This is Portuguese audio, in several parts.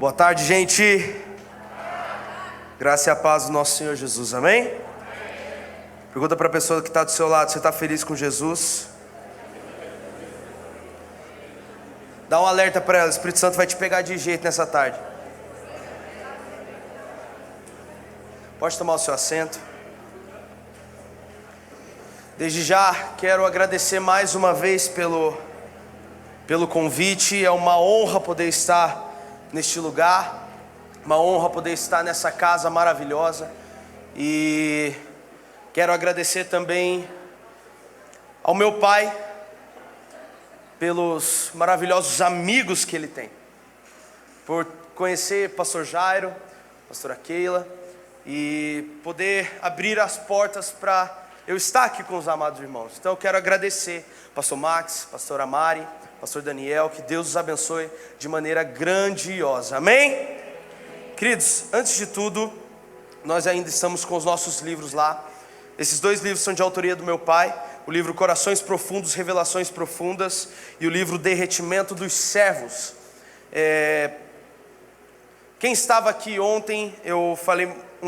Boa tarde, gente. Graça e a paz do nosso Senhor Jesus, amém? Pergunta para a pessoa que está do seu lado, você está feliz com Jesus? Dá um alerta para ela, o Espírito Santo vai te pegar de jeito nessa tarde. Pode tomar o seu assento. Desde já quero agradecer mais uma vez pelo convite. É uma honra poder estar neste lugar, uma honra poder estar nessa casa maravilhosa. E quero agradecer também ao meu pai pelos maravilhosos amigos que ele tem, por conhecer pastor Jairo, pastora Keila, e poder abrir as portas para eu estar aqui com os amados irmãos. Então eu quero agradecer pastor Max, pastora Mari, pastor Daniel, que Deus os abençoe de maneira grandiosa, amém? Queridos, antes de tudo, nós ainda estamos com os nossos livros lá. Esses dois livros são de autoria do meu pai, o livro Corações Profundos, Revelações Profundas, e o livro Derretimento dos Servos. Quem estava aqui ontem, eu falei com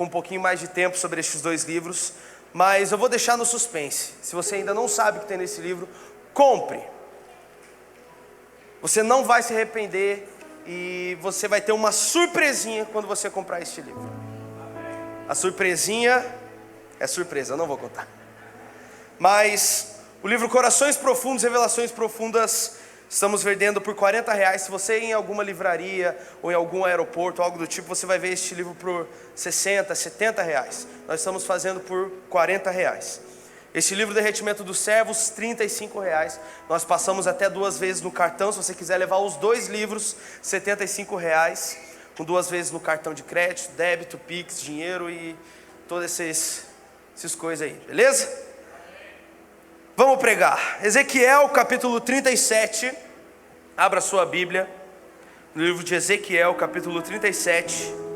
um pouquinho mais de tempo sobre estes dois livros, mas eu vou deixar no suspense. Se você ainda não sabe o que tem nesse livro, compre. Você não vai se arrepender e você vai ter uma surpresinha quando você comprar este livro. A surpresinha é surpresa, eu não vou contar. Mas o livro Corações Profundos, Revelações Profundas, estamos vendendo por R$40. Se você ir em alguma livraria ou em algum aeroporto, algo do tipo, você vai ver este livro por R$60, R$70. Nós estamos fazendo por R$40. Este livro Derretimento dos Servos, R$35. Nós passamos até 2 vezes no cartão. Se você quiser levar os 2 livros, R$75, com 2 vezes no cartão de crédito, débito, Pix, dinheiro e todas essas coisas aí, beleza? Vamos pregar. Ezequiel capítulo 37. Abra sua Bíblia no livro de Ezequiel capítulo 37.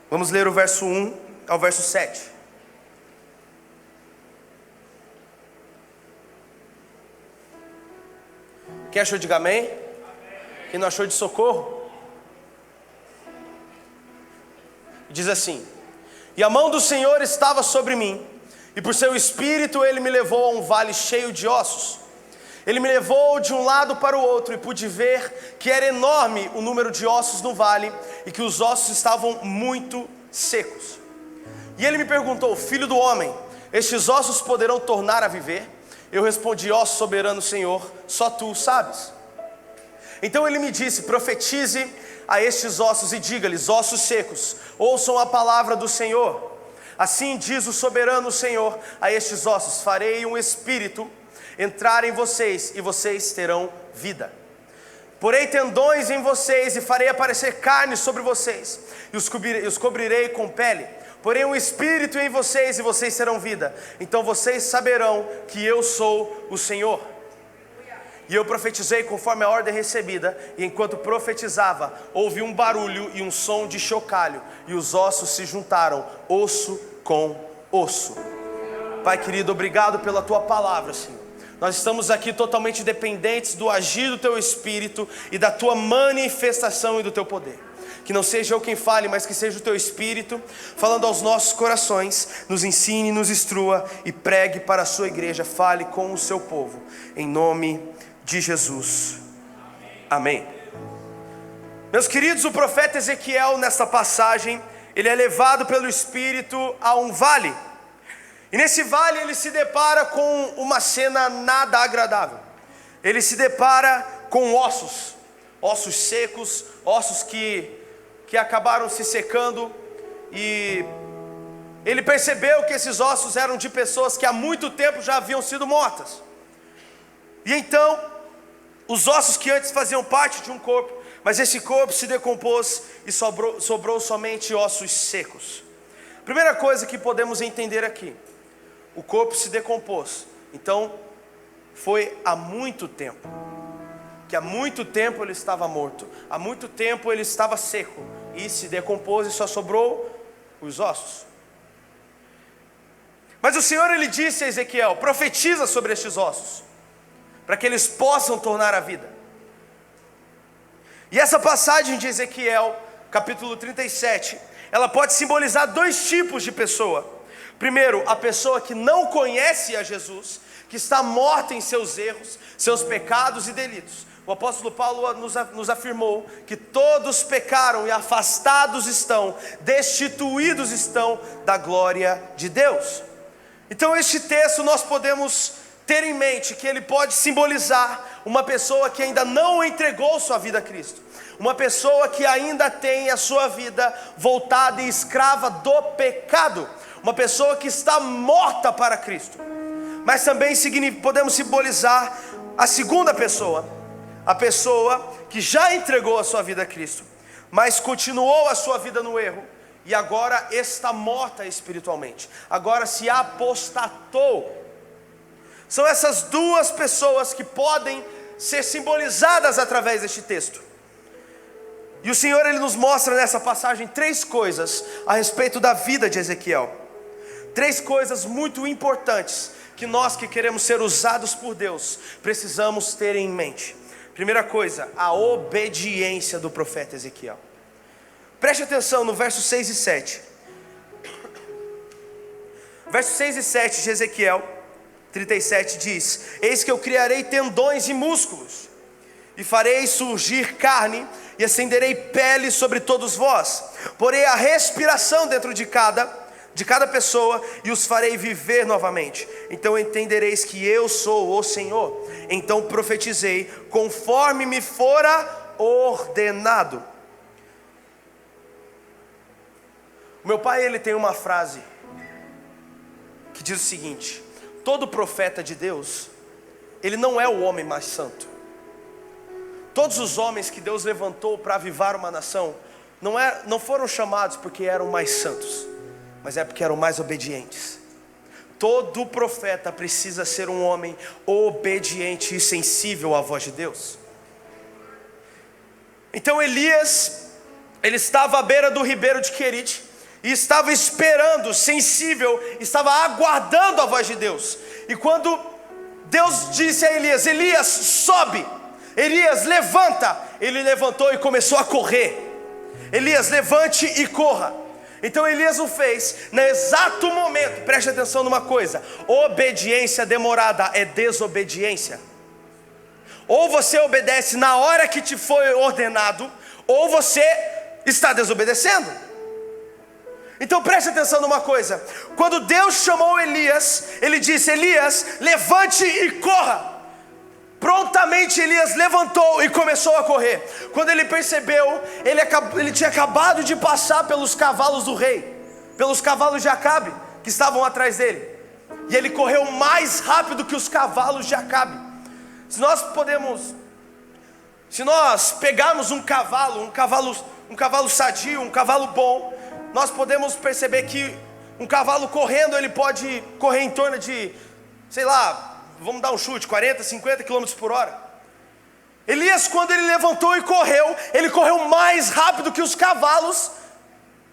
Vamos ler o verso 1 ao verso 7. Quem achou, diga amém. Amém. Quem não achou, de socorro. Diz assim: e a mão do Senhor estava sobre mim, e por seu espírito ele me levou a um vale cheio de ossos. Ele me levou de um lado para o outro, e pude ver que era enorme o número de ossos no vale, e que os ossos estavam muito secos. E ele me perguntou: filho do homem, estes ossos poderão tornar a viver? Eu respondi: ó soberano Senhor, só tu sabes. Então ele me disse: profetize a estes ossos e diga-lhes: ossos secos, ouçam a palavra do Senhor. Assim diz o soberano Senhor a estes ossos: farei um espírito entrar em vocês, e vocês terão vida. Porei tendões em vocês, e farei aparecer carne sobre vocês, e os cobrirei com pele. Porém um espírito em vocês, e vocês terão vida. Então vocês saberão que eu sou o Senhor. E eu profetizei conforme a ordem recebida. E enquanto profetizava, houve um barulho e um som de chocalho, e os ossos se juntaram, osso com osso. Pai querido, obrigado pela tua palavra, Senhor. Nós estamos aqui totalmente dependentes do agir do teu Espírito e da tua manifestação e do teu poder. Que não seja eu quem fale, mas que seja o teu Espírito falando aos nossos corações. Nos ensine, nos instrua e pregue para a sua igreja. Fale com o seu povo, em nome de Jesus, amém. Meus queridos, o profeta Ezequiel, nesta passagem, ele é levado pelo Espírito a um vale. E nesse vale ele se depara com uma cena nada agradável. Ele se depara com ossos secos, ossos que acabaram se secando. E ele percebeu que esses ossos eram de pessoas que há muito tempo já haviam sido mortas. E então, os ossos que antes faziam parte de um corpo, mas esse corpo se decompôs e sobrou somente ossos secos. Primeira coisa que podemos entender aqui: o corpo se decompôs. Então, foi há muito tempo. Que há muito tempo ele estava morto. Há muito tempo ele estava seco. E se decompôs e só sobrou os ossos. Mas o Senhor, ele disse a Ezequiel: profetiza sobre estes ossos, para que eles possam tornar a vida. E essa passagem de Ezequiel, capítulo 37, ela pode simbolizar dois tipos de pessoa. Primeiro, a pessoa que não conhece a Jesus, que está morta em seus erros, seus pecados e delitos. O apóstolo Paulo nos afirmou que todos pecaram e afastados estão, destituídos estão da glória de Deus. Então este texto nós podemos ter em mente que ele pode simbolizar uma pessoa que ainda não entregou sua vida a Cristo, uma pessoa que ainda tem a sua vida voltada e escrava do pecado, uma pessoa que está morta para Cristo. Mas também podemos simbolizar a segunda pessoa, a pessoa que já entregou a sua vida a Cristo, mas continuou a sua vida no erro, e agora está morta espiritualmente, agora se apostatou. São essas duas pessoas que podem ser simbolizadas através deste texto. E o Senhor, ele nos mostra nessa passagem três coisas a respeito da vida de Ezequiel. Três coisas muito importantes que nós que queremos ser usados por Deus precisamos ter em mente. Primeira coisa, a obediência do profeta Ezequiel. Preste atenção no verso 6 e 7. Verso 6 e 7 de Ezequiel 37 diz: eis que eu criarei tendões e músculos, e farei surgir carne, e acenderei pele sobre todos vós. Porei a respiração dentro de cada pessoa, e os farei viver novamente. Então entendereis que eu sou o Senhor. Então profetizei conforme me fora ordenado. O meu pai, ele tem uma frase que diz o seguinte: todo profeta de Deus, ele não é o homem mais santo. Todos os homens que Deus levantou para avivar uma nação não foram chamados porque eram mais santos, mas é porque eram mais obedientes. Todo profeta precisa ser um homem obediente e sensível à voz de Deus. Então Elias, ele estava à beira do ribeiro de Querite, e estava esperando, sensível, estava aguardando a voz de Deus. E quando Deus disse a Elias: Elias, sobe, Elias, levanta, ele levantou e começou a correr. Elias, levante e corra. Então Elias o fez no exato momento. Preste atenção numa coisa: obediência demorada é desobediência. Ou você obedece na hora que te foi ordenado, ou você está desobedecendo. Então preste atenção numa coisa: quando Deus chamou Elias, ele disse: Elias, levante e corra. Prontamente Elias levantou e começou a correr. Quando ele percebeu, ele tinha acabado de passar pelos cavalos do rei, pelos cavalos de Acabe, que estavam atrás dele. E ele correu mais rápido que os cavalos de Acabe. Se nós pegarmos um cavalo sadio, um cavalo bom, nós podemos perceber que um cavalo correndo, ele pode correr em torno de, vamos dar um chute, 40, 50 km por hora. Elias, quando ele levantou e correu, ele correu mais rápido que os cavalos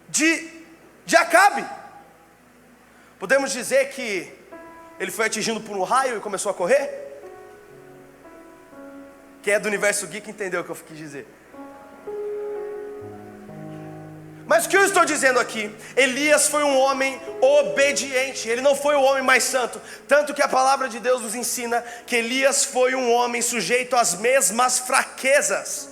de Acabe. Podemos dizer que ele foi atingido por um raio e começou a correr? Quem é do universo geek entendeu o que eu quis dizer. Mas o que eu estou dizendo aqui? Elias foi um homem obediente, ele não foi o homem mais santo. Tanto que a palavra de Deus nos ensina que Elias foi um homem sujeito às mesmas fraquezas.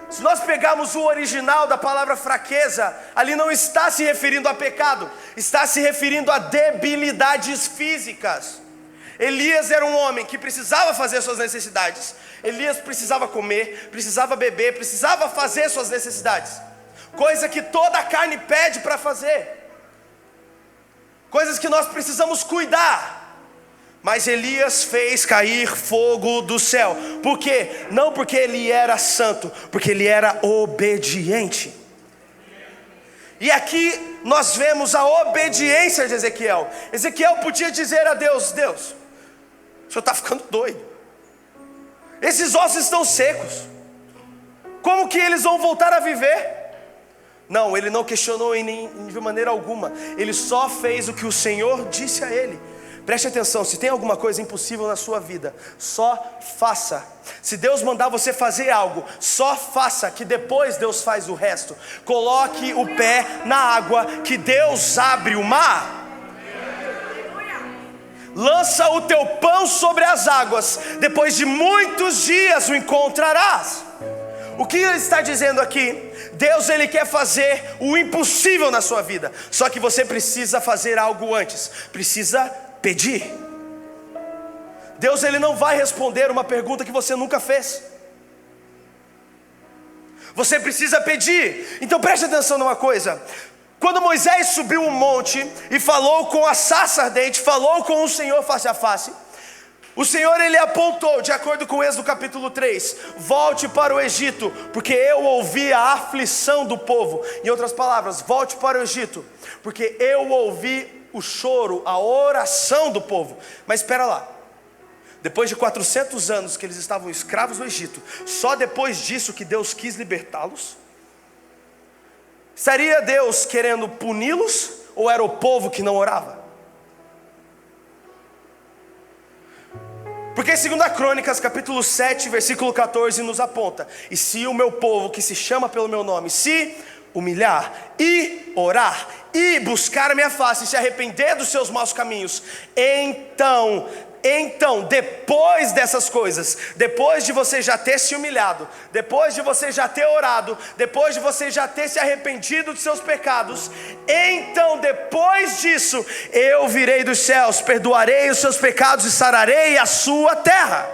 Se nós pegarmos o original da palavra fraqueza, ali não está se referindo a pecado, está se referindo a debilidades físicas. Elias era um homem que precisava fazer suas necessidades. Elias precisava comer, precisava beber, precisava fazer suas necessidades. Coisa que toda a carne pede para fazer, coisas que nós precisamos cuidar. Mas Elias fez cair fogo do céu. Por quê? Não porque ele era santo, porque ele era obediente. E aqui nós vemos a obediência de Ezequiel. Ezequiel podia dizer a Deus: Deus, o senhor está ficando doido, esses ossos estão secos, como que eles vão voltar a viver? Não, ele não questionou de maneira alguma. Ele só fez o que o Senhor disse a ele. Preste atenção, se tem alguma coisa impossível na sua vida, só faça. Se Deus mandar você fazer algo, só faça, que depois Deus faz o resto. Coloque o pé na água, que Deus abre o mar. Lança o teu pão sobre as águas, depois de muitos dias o encontrarás. O que ele está dizendo aqui? Deus, ele quer fazer o impossível na sua vida. Só que você precisa fazer algo antes. Precisa pedir. Deus, ele não vai responder uma pergunta que você nunca fez. Você precisa pedir. Então preste atenção numa coisa. Quando Moisés subiu um monte e falou com a sarça ardente, falou com o Senhor face a face, o Senhor, ele apontou, de acordo com Êxodo capítulo 3, volte para o Egito, porque eu ouvi a aflição do povo. Em outras palavras, volte para o Egito, porque eu ouvi o choro, a oração do povo. Mas espera lá, depois de 400 anos que eles estavam escravos no Egito, só depois disso que Deus quis libertá-los? Estaria Deus querendo puni-los, ou era o povo que não orava? Porque 2 Crônicas capítulo 7, versículo 14 nos aponta: e se o meu povo, que se chama pelo meu nome, se humilhar e orar e buscar a minha face e se arrepender dos seus maus caminhos, então, depois dessas coisas, depois de você já ter se humilhado, depois de você já ter orado, depois de você já ter se arrependido dos seus pecados, então depois disso, eu virei dos céus, perdoarei os seus pecados e sararei a sua terra.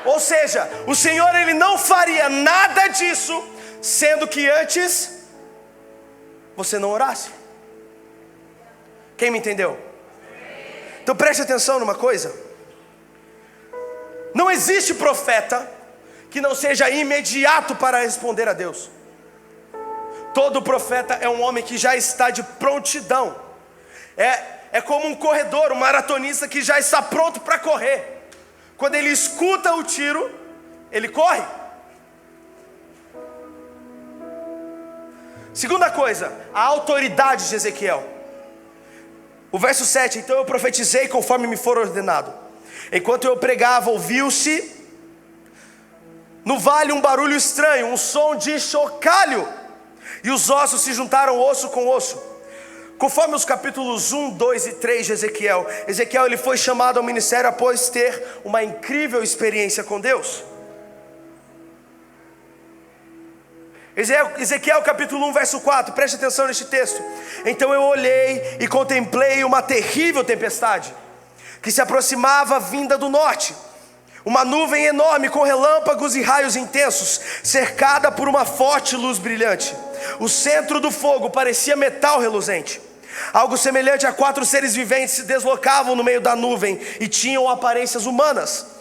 Ou seja, o Senhor, ele não faria nada disso, sendo que antes você não orasse. Quem me entendeu? Então preste atenção numa coisa. Não existe profeta que não seja imediato para responder a Deus. Todo profeta é um homem que já está de prontidão. É como um corredor, um maratonista que já está pronto para correr. Quando ele escuta o tiro, ele corre. Segunda coisa, a autoridade de Ezequiel. O verso 7, então eu profetizei conforme me for ordenado. Enquanto eu pregava, ouviu-se no vale um barulho estranho, um som de chocalho, e os ossos se juntaram osso com osso. Conforme os capítulos 1, 2 e 3 de Ezequiel, ele foi chamado ao ministério após ter uma incrível experiência com Deus. Ezequiel capítulo 1, verso 4, preste atenção neste texto. Então eu olhei e contemplei uma terrível tempestade, que se aproximava vinda do norte. Uma nuvem enorme com relâmpagos e raios intensos, cercada por uma forte luz brilhante. O centro do fogo parecia metal reluzente. Algo semelhante a 4 seres viventes se deslocavam no meio da nuvem e tinham aparências humanas.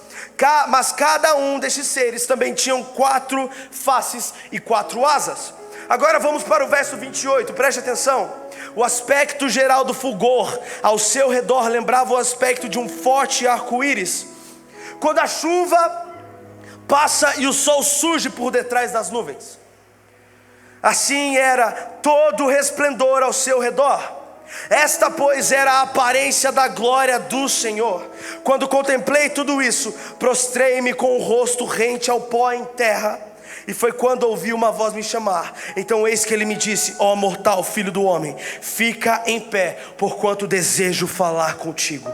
Mas cada um destes seres também tinham 4 faces e 4 asas. Agora vamos para o verso 28, preste atenção. O aspecto geral do fulgor ao seu redor lembrava o aspecto de um forte arco-íris, quando a chuva passa e o sol surge por detrás das nuvens. Assim era todo o resplendor ao seu redor. Esta, pois, era a aparência da glória do Senhor. Quando contemplei tudo isso, prostrei-me com o rosto rente ao pó em terra. E foi quando ouvi uma voz me chamar. Então eis que ele me disse: ó mortal filho do homem, fica em pé, porquanto desejo falar contigo.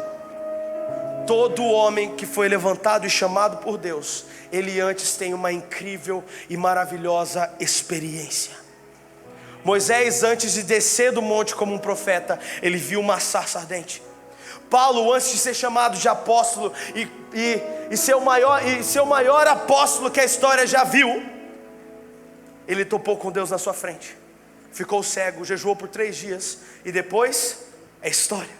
Todo homem que foi levantado e chamado por Deus, ele antes tem uma incrível e maravilhosa experiência. Moisés, antes de descer do monte como um profeta, ele viu uma sarça ardente. Paulo, antes de ser chamado de apóstolo e ser o maior apóstolo que a história já viu, ele topou com Deus na sua frente, ficou cego, jejuou por 3 dias, e depois é história.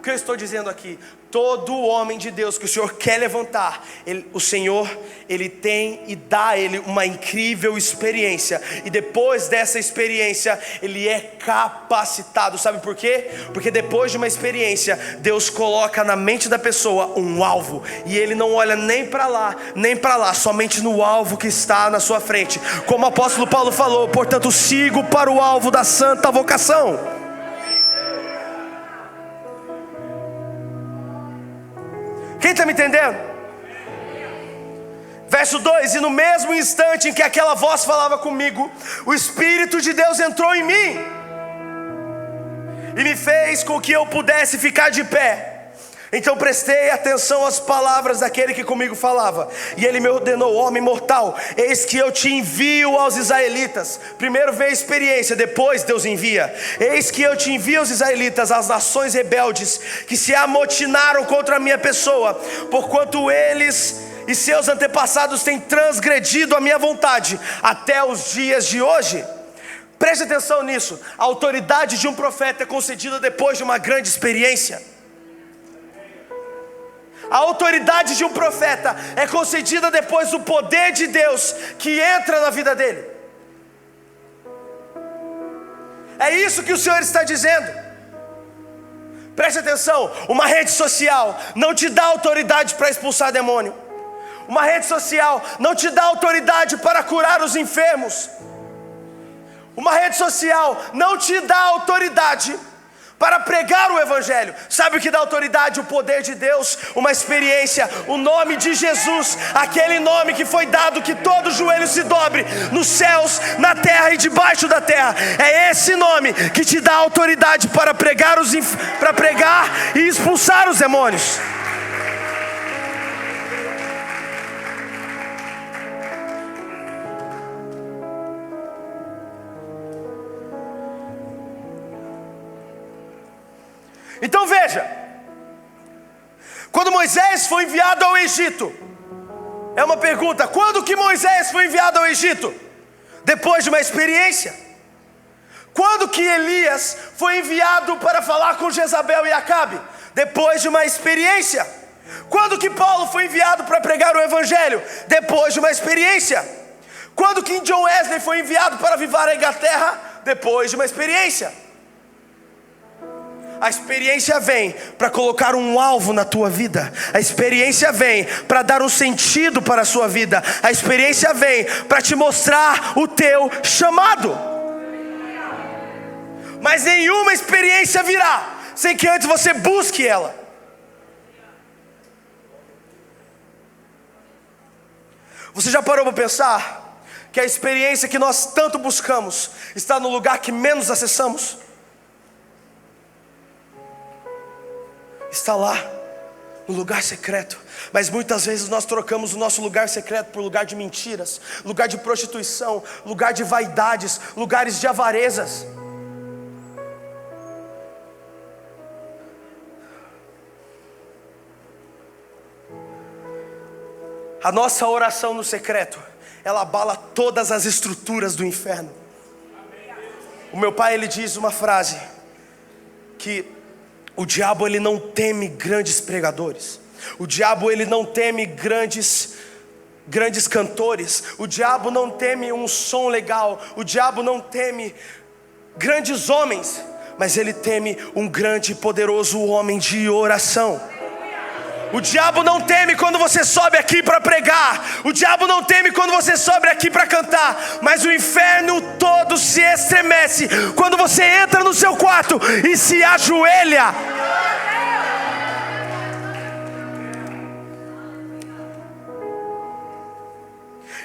que eu estou dizendo aqui? Todo homem de Deus que o Senhor quer levantar, o Senhor, Ele tem e dá a ele uma incrível experiência. E depois dessa experiência, ele é capacitado. Sabe por quê? Porque depois de uma experiência, Deus coloca na mente da pessoa um alvo. E ele não olha nem para lá, nem para lá, somente no alvo que está na sua frente. Como o apóstolo Paulo falou: portanto, sigo para o alvo da santa vocação. Quem está me entendendo? Verso 2: e no mesmo instante em que aquela voz falava comigo, o Espírito de Deus entrou em mim e me fez com que eu pudesse ficar de pé. Então prestei atenção às palavras daquele que comigo falava, e ele me ordenou: homem mortal, eis que eu te envio aos israelitas. Primeiro veio a experiência, depois Deus envia. Eis que eu te envio aos israelitas, às nações rebeldes que se amotinaram contra a minha pessoa, porquanto eles e seus antepassados têm transgredido a minha vontade até os dias de hoje. Preste atenção nisso. A autoridade de um profeta é concedida depois de uma grande experiência. A autoridade de um profeta é concedida depois do poder de Deus que entra na vida dele. É isso que o Senhor está dizendo. Preste atenção. Uma rede social não te dá autoridade para expulsar demônio. Uma rede social não te dá autoridade para curar os enfermos. Uma rede social não te dá autoridade para pregar o Evangelho. Sabe o que dá autoridade? O poder de Deus, uma experiência, o nome de Jesus, aquele nome que foi dado que todo joelho se dobre, nos céus, na terra e debaixo da terra. É esse nome que te dá autoridade para pregar e expulsar os demônios. Então veja, quando Moisés foi enviado ao Egito, é uma pergunta: quando que Moisés foi enviado ao Egito? Depois de uma experiência. Quando que Elias foi enviado para falar com Jezabel e Acabe? Depois de uma experiência. Quando que Paulo foi enviado para pregar o Evangelho? Depois de uma experiência. Quando que John Wesley foi enviado para avivar a Inglaterra? Depois de uma experiência. A experiência vem para colocar um alvo na tua vida. A experiência vem para dar um sentido para a sua vida. A experiência vem para te mostrar o teu chamado. Mas nenhuma experiência virá sem que antes você busque ela. Você já parou para pensar que a experiência que nós tanto buscamos está no lugar que menos acessamos? Está lá, no lugar secreto. Mas muitas vezes nós trocamos o nosso lugar secreto por lugar de mentiras, lugar de prostituição, lugar de vaidades, lugares de avarezas. A nossa oração no secreto, ela abala todas as estruturas do inferno. O meu pai, ele diz uma frase que o diabo, ele não teme grandes pregadores. O diabo, ele não teme grandes cantores. O diabo não teme um som legal. O diabo não teme grandes homens. Mas ele teme um grande e poderoso homem de oração. O diabo não teme quando você sobe aqui para pregar. O diabo não teme quando você sobe aqui para cantar. Mas o inferno todo se estremece quando você entra no seu quarto e se ajoelha.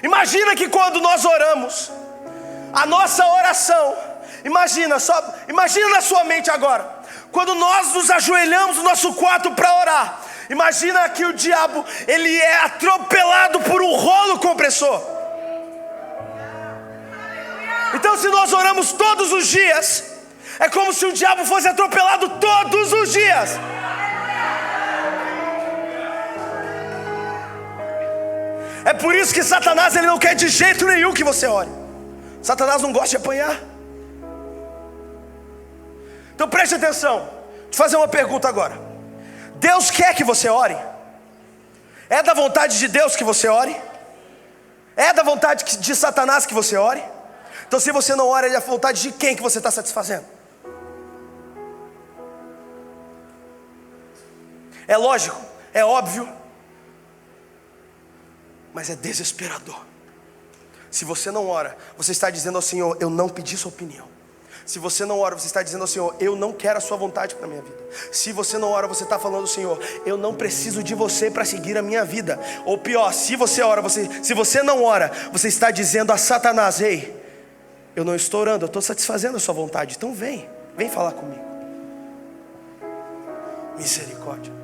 Imagina que quando nós oramos, a nossa oração, imagina na sua mente agora, quando nós nos ajoelhamos no nosso quarto para orar, imagina que o diabo, ele é atropelado por um rolo compressor. Então, se nós oramos todos os dias, é como se o diabo fosse atropelado todos os dias. É por isso que Satanás, ele não quer de jeito nenhum que você ore. Satanás não gosta de apanhar. Então preste atenção. Vou te fazer uma pergunta agora. Deus quer que você ore? É da vontade de Deus que você ore? É da vontade de Satanás que você ore? Então se você não ora, é da vontade de quem que você está satisfazendo? É lógico, é óbvio, mas é desesperador. Se você não ora, você está dizendo ao Senhor: eu não pedi sua opinião. Se você não ora, você está dizendo ao Senhor: eu não quero a sua vontade para a minha vida. Se você não ora, você está falando ao Senhor: eu não preciso de você para seguir a minha vida. Ou pior, se você não ora, você está dizendo a Satanás: ei, eu não estou orando, eu estou satisfazendo a sua vontade. Então vem falar comigo. Misericórdia.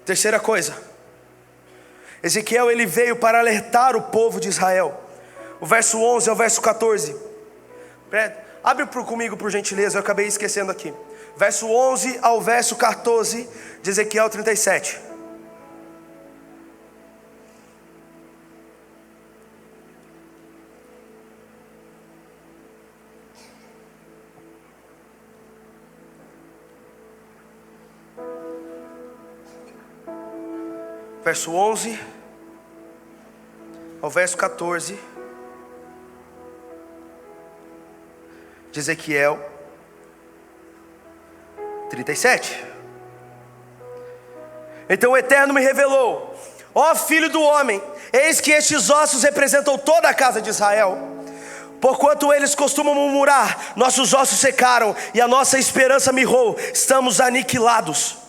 Terceira coisa, Ezequiel, ele veio para alertar o povo de Israel. O verso 11 ao verso 14. Abre comigo por gentileza, eu acabei esquecendo aqui. Verso 11 ao verso 14 de Ezequiel 37. Verso 11 ao verso 14 de Ezequiel 37. Então o Eterno me revelou: ó filho do homem, eis que estes ossos representam toda a casa de Israel. Porquanto eles costumam murmurar: nossos ossos secaram e a nossa esperança mirrou, estamos aniquilados.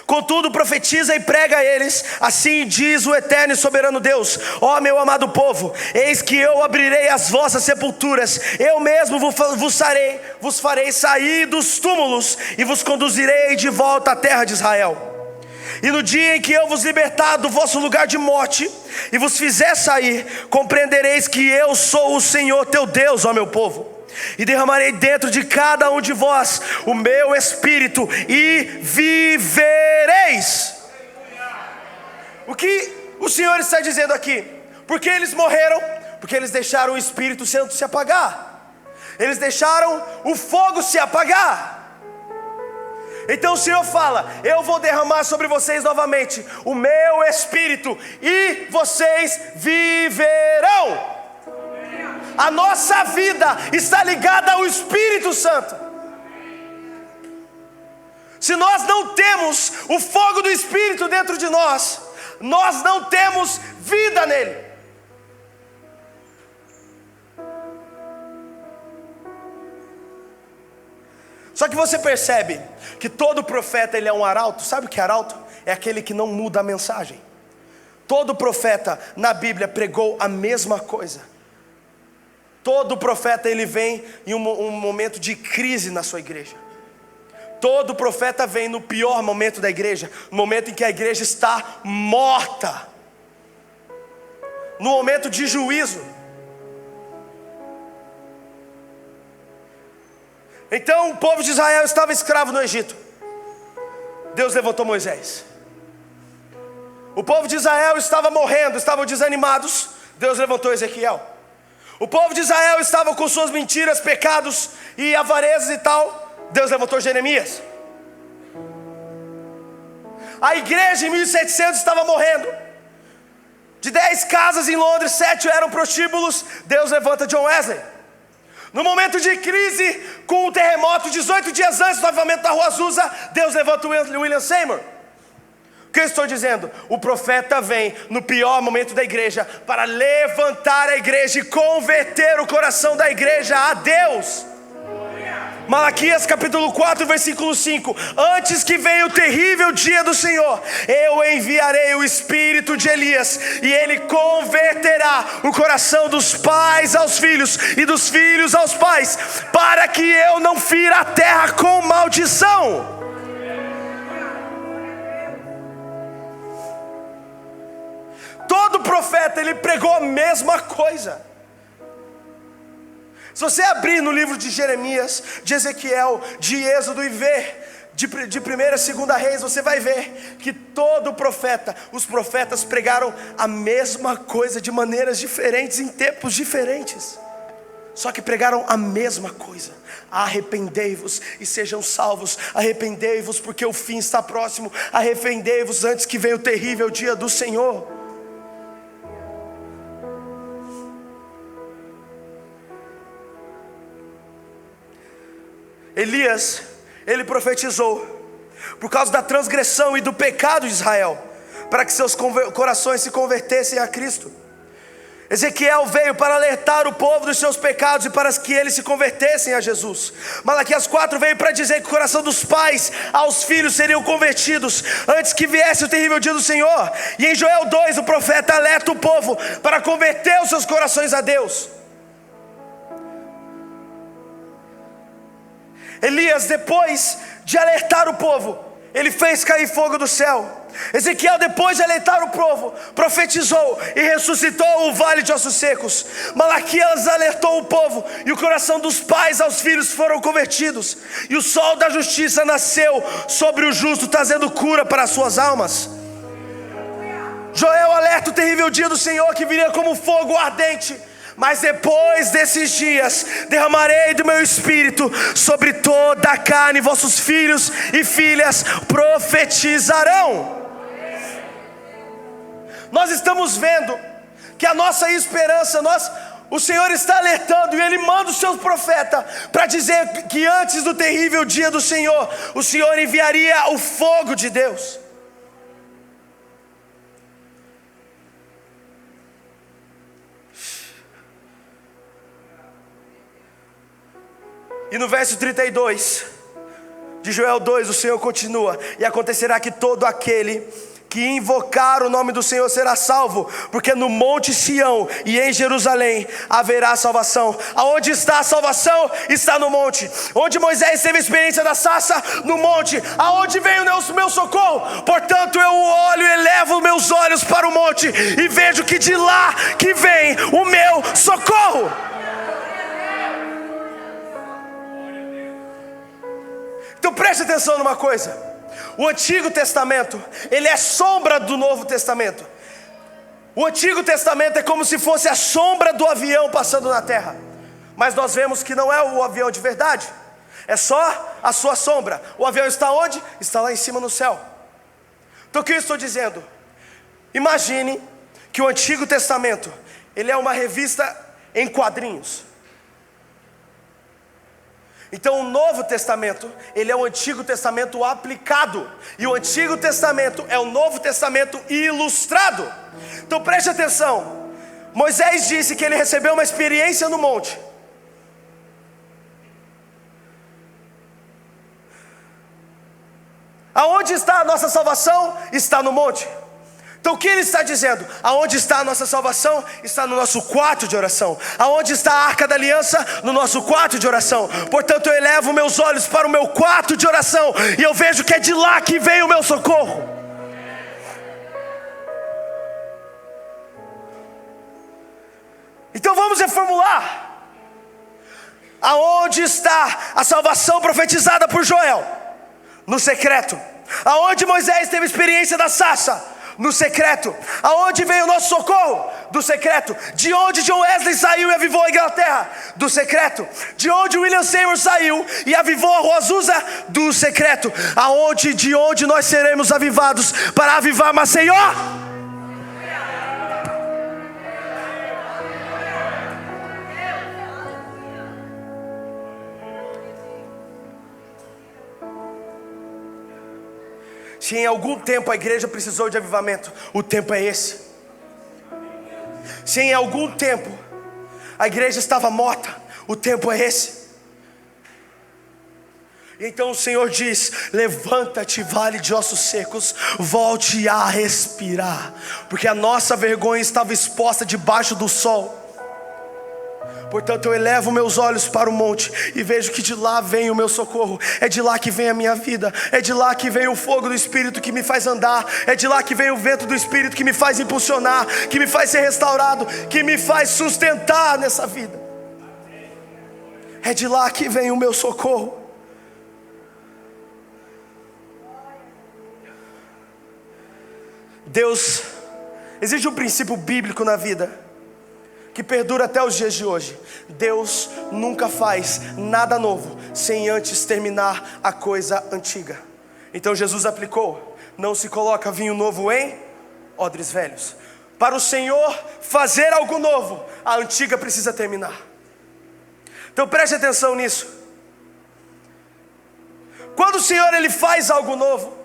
Contudo profetiza e prega a eles: assim diz o eterno e soberano Deus: ó meu amado povo, eis que eu abrirei as vossas sepulturas, eu mesmo vos farei sair dos túmulos e vos conduzirei de volta à terra de Israel. E no dia em que eu vos libertar do vosso lugar de morte e vos fizer sair, compreendereis que eu sou o Senhor teu Deus, ó meu povo. E derramarei dentro de cada um de vós o meu espírito e vivereis. O que o Senhor está dizendo aqui? Porque eles morreram? Porque eles deixaram o Espírito Santo se apagar. Eles deixaram o fogo se apagar. Então o Senhor fala: eu vou derramar sobre vocês novamente o meu espírito e vocês viverão. A nossa vida está ligada ao Espírito Santo. Se nós não temos o fogo do Espírito dentro de nós, nós não temos vida nele. Só que você percebe que todo profeta, ele é um arauto. Sabe o que é arauto? É aquele que não muda a mensagem. Todo profeta na Bíblia pregou a mesma coisa. Todo profeta, ele vem em um momento de crise na sua igreja. Todo profeta vem no pior momento da igreja, no momento em que a igreja está morta, no momento de juízo. Então o povo de Israel estava escravo no Egito. Deus levantou Moisés. O povo de Israel estava morrendo, estavam desanimados. Deus levantou Ezequiel. O povo de Israel estava com suas mentiras, pecados e avarezas e tal. Deus levantou Jeremias. A igreja em 1700 estava morrendo. De 10 casas em Londres, 7 eram prostíbulos. Deus levanta John Wesley. No momento de crise, com o terremoto, 18 dias antes do avivamento da Rua Azusa, Deus levanta William Seymour. O que eu estou dizendo? O profeta vem no pior momento da igreja para levantar a igreja e converter o coração da igreja a Deus. Malaquias capítulo 4 versículo 5: antes que venha o terrível dia do Senhor, eu enviarei o espírito de Elias, e ele converterá o coração dos pais aos filhos e dos filhos aos pais, para que eu não fira a terra com maldição. Todo profeta, ele pregou a mesma coisa. Se você abrir no livro de Jeremias, de Ezequiel, de Êxodo e ver de 1ª e 2ª Reis, você vai ver que todo profeta, os profetas pregaram a mesma coisa de maneiras diferentes, em tempos diferentes. só que pregaram a mesma coisa: arrependei-vos e sejam salvos, arrependei-vos porque o fim está próximo, arrependei-vos antes que venha o terrível dia do Senhor. Elias, ele profetizou por causa da transgressão e do pecado de Israel, para que seus corações se convertessem a Cristo. Ezequiel veio para alertar o povo dos seus pecados e para que eles se convertessem a Jesus. Malaquias 4 veio para dizer que o coração dos pais aos filhos seriam convertidos antes que viesse o terrível dia do Senhor. E em Joel 2 o profeta alerta o povo para converter os seus corações a Deus. Elias, depois de alertar o povo, ele fez cair fogo do céu. Ezequiel, depois de alertar o povo, profetizou e ressuscitou o vale de ossos secos. Malaquias alertou o povo e o coração dos pais aos filhos foram convertidos. E o sol da justiça nasceu sobre o justo, trazendo cura para as suas almas. Joel alerta o terrível dia do Senhor que viria como fogo ardente. Mas depois desses dias derramarei do meu espírito sobre toda a carne, vossos filhos e filhas profetizarão. Nós estamos vendo que a nossa esperança, o Senhor está alertando e Ele manda o seu profeta para dizer que antes do terrível dia do Senhor, o Senhor enviaria o fogo de Deus. E no verso 32 de Joel 2, o Senhor continua: e acontecerá que todo aquele que invocar o nome do Senhor será salvo, porque no monte Sião e em Jerusalém haverá salvação. Aonde está a salvação? Está no monte. Onde Moisés teve a experiência da sarça? No monte. Aonde veio o meu socorro? Portanto eu olho e elevo meus olhos para o monte e vejo que de lá que vem o meu socorro. Então preste atenção numa coisa: o Antigo Testamento, ele é sombra do Novo Testamento. O Antigo Testamento é como se fosse a sombra do avião passando na terra, mas nós vemos que não é o avião de verdade, é só a sua sombra. O avião está onde? Está lá em cima no céu. Então o que eu estou dizendo? Imagine que o Antigo Testamento, ele é uma revista em quadrinhos. Então o Novo Testamento, ele é o Antigo Testamento aplicado. E o Antigo Testamento é o Novo Testamento ilustrado. Então preste atenção. Moisés disse que ele recebeu uma experiência no monte. Aonde está a nossa salvação? Está no monte. Então o que ele está dizendo? Aonde está a nossa salvação? Está no nosso quarto de oração. Aonde está a arca da aliança? No nosso quarto de oração. Portanto eu elevo meus olhos para o meu quarto de oração e eu vejo que é de lá que vem o meu socorro. Então vamos reformular. Aonde está a salvação profetizada por Joel? No secreto. Aonde Moisés teve experiência da sarça? No secreto. Aonde veio o nosso socorro? Do secreto. De onde John Wesley saiu e avivou a Inglaterra? Do secreto. De onde William Seymour saiu e avivou a Rua Azusa? Do secreto. De onde nós seremos avivados para avivar Maceió? Se em algum tempo a igreja precisou de avivamento, o tempo é esse. Se em algum tempo a igreja estava morta, o tempo é esse. Então o Senhor diz: levanta-te, vale de ossos secos, volte a respirar, porque a nossa vergonha estava exposta debaixo do sol. Portanto eu elevo meus olhos para o monte e vejo que de lá vem o meu socorro. É de lá que vem a minha vida. É de lá que vem o fogo do Espírito que me faz andar. É de lá que vem o vento do Espírito que me faz impulsionar, que me faz ser restaurado, que me faz sustentar nessa vida. É de lá que vem o meu socorro. Deus, existe um princípio bíblico na vida que perdura até os dias de hoje. Deus nunca faz nada novo sem antes terminar a coisa antiga. Então Jesus aplicou: não se coloca vinho novo em odres velhos. Para o Senhor fazer algo novo, a antiga precisa terminar. Então preste atenção nisso. Quando o Senhor ele faz algo novo,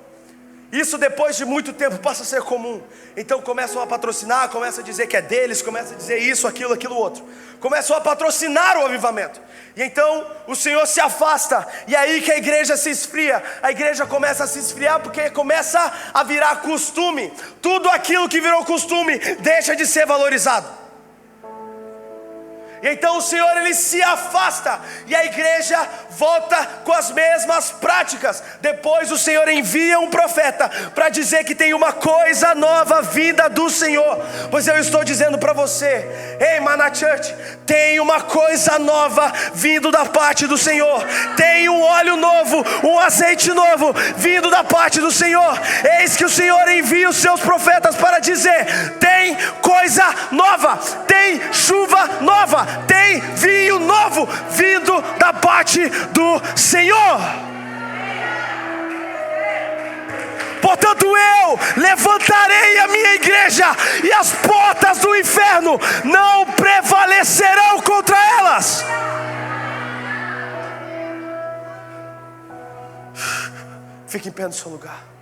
isso depois de muito tempo passa a ser comum. Então começam a patrocinar, começam a dizer que é deles, começam a dizer isso, aquilo outro. Começam a patrocinar o avivamento. E então o Senhor se afasta. E é aí que a igreja se esfria. A igreja começa a se esfriar porque começa a virar costume. Tudo aquilo que virou costume deixa de ser valorizado. E então o Senhor ele se afasta e a igreja volta com as mesmas práticas. Depois o Senhor envia um profeta para dizer que tem uma coisa nova vinda do Senhor. Pois eu estou dizendo para você: ei, Maná Church, tem uma coisa nova vindo da parte do Senhor. Tem um óleo novo, um azeite novo vindo da parte do Senhor. Eis que o Senhor envia os seus profetas para dizer: tem coisa nova, tem chuva nova, tem vinho novo vindo da parte do Senhor. Portanto eu levantarei a minha igreja e as portas do inferno não prevalecerão contra elas. Fique em pé no seu lugar.